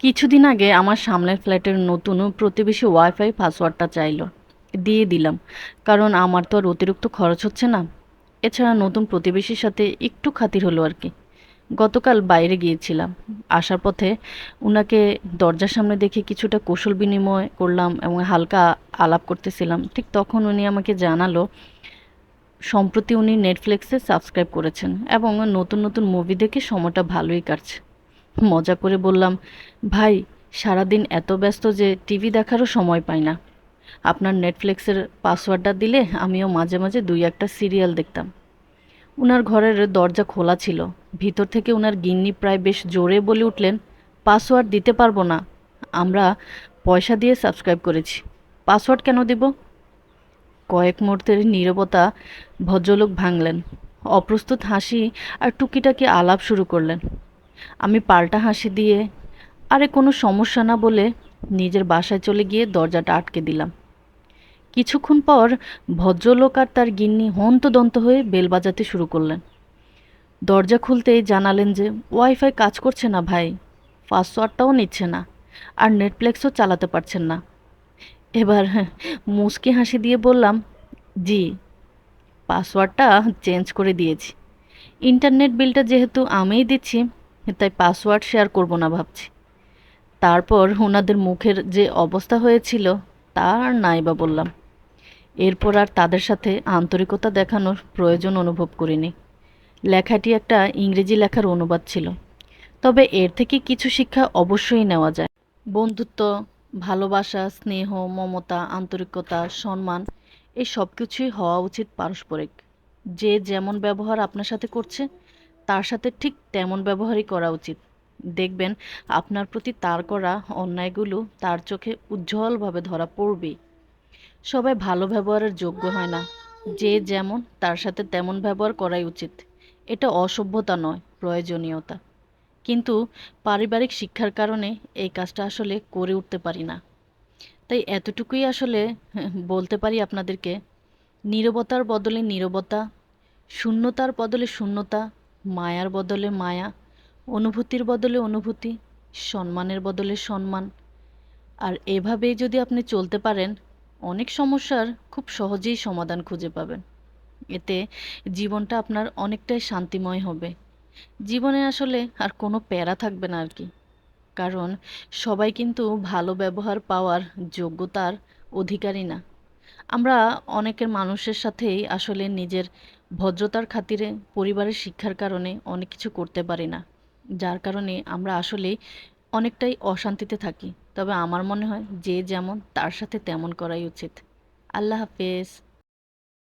কিছুদিন আগে আমার সামনের ফ্ল্যাটের নতুন প্রতিবেশী ওয়াইফাই পাসওয়ার্ডটা চাইলো। দিয়ে দিলাম, কারণ আমার তো আর অতিরিক্ত খরচ হচ্ছে না। এছাড়া নতুন প্রতিবেশীর সাথে একটু খাতির হলো আর কি। গতকাল বাইরে গিয়েছিলাম, আসার পথে উনাকে দরজার সামনে দেখে কিছুটা কৌশল বিনিময় করলাম এবং হালকা আলাপ করতেছিলাম। ঠিক তখন উনি আমাকে জানালো সম্প্রতি উনি নেটফ্লিক্সে সাবস্ক্রাইব করেছেন এবং নতুন নতুন মুভি দেখে সময়টা ভালোই কাটছে। মজা করে বললাম, ভাই, সারাদিন এত ব্যস্ত যে টিভি দেখারও সময় পাই না। আপনার নেটফ্লিক্সের পাসওয়ার্ডটা দিলে আমিও মাঝে মাঝে দুই একটা সিরিয়াল দেখতাম। উনার ঘরের দরজা খোলা ছিল। ভিতর থেকে উনার গিন্নি প্রায় বেশ জোরে বলে উঠলেন, পাসওয়ার্ড দিতে পারবো না, আমরা পয়সা দিয়ে সাবস্ক্রাইব করেছি, পাসওয়ার্ড কেন দেব? কয়েক মুহূর্তের নীরবতা ভদ্রলোক ভাঙলেন। অপ্রস্তুত হাসি আর টুকিটাকি আলাপ শুরু করলেন। আমি পাল্টা হাসি দিয়ে আরে কোনো সমস্যা না বলে নিজের বাসায় চলে গিয়ে দরজাটা আটকে দিলাম। কিছুক্ষণ পর ভদ্রলোক আর তার গিন্নি হন্তদন্ত হয়ে বেল বাজাতে শুরু করলেন। দরজা খুলতেই জানালেন যে ওয়াইফাই কাজ করছে না ভাই, পাসওয়ার্ডটাও নিচ্ছে না, আর নেটফ্লিক্সও চালাতে পারছেন না। এবার মুচকি হাসি দিয়ে বললাম, জি, পাসওয়ার্ডটা চেঞ্জ করে দিয়েছি। ইন্টারনেট বিলটা যেহেতু আমিই দিচ্ছি, তাই পাসওয়ার্ড শেয়ার করব না ভাবছি। তারপর ওনাদের মুখের যে অবস্থা হয়েছিল তা আর নাই বা বললাম। এরপর আর তাদের সাথে আন্তরিকতা দেখানোর প্রয়োজন অনুভব করিনি। লেখাটি একটা ইংরেজি লেখার অনুবাদ ছিল, তবে এর থেকে কিছু শিক্ষা অবশ্যই নেওয়া যায়। বন্ধুত্ব, ভালোবাসা, স্নেহ, মমতা, আন্তরিকতা, সম্মান, এই সব কিছুই হওয়া উচিত পারস্পরিক। যে যেমন ব্যবহার আপনার সাথে করছে তার সাথে ঠিক তেমন ব্যবহারই করা উচিত। দেখবেন আপনার প্রতি তার করা অন্যায়গুলো তার চোখে উজ্জ্বলভাবে ধরা পড়বেই। সবাই ভালো ব্যবহারের যোগ্য হয় না। যে যেমন তার সাথে তেমন ব্যবহার করাই উচিত। এটা অসভ্যতা নয়, প্রয়োজনীয়তা। কিন্তু পারিবারিক শিক্ষার কারণে এই কাজটা আসলে করে উঠতে পারি না। তাই এতটুকুই আসলে বলতে পারি আপনাদেরকে, নীরবতার বদলে নীরবতা, শূন্যতার বদলে শূন্যতা, মায়ার বদলে মায়া, অনুভূতির বদলে অনুভূতি, সম্মানের বদলে সম্মান। আর এভাবেই যদি আপনি চলতে পারেন, অনেক সমস্যার খুব সহজেই সমাধান খুঁজে পাবেন। এতে জীবনটা আপনার অনেকটাই শান্তিময় হবে। জীবনে আসলে আর কোনো প্যারা থাকবে না আর কি। কারণ সবাই কিন্তু ভালো ব্যবহার পাওয়ার যোগ্যতার অধিকারী না। আমরা অনেকের মানুষের সাথেই আসলে নিজের ভদ্রতার খাতিরে পরিবারের শিক্ষার কারণে অনেক কিছু করতে পারি না। যার কারণে আমরা আসলেই অনেকটাই অশান্তিতে থাকি। তবে আমার মনে হয় যে যেমন তার সাথে তেমন করাই উচিত। আল্লাহ হাফেজ।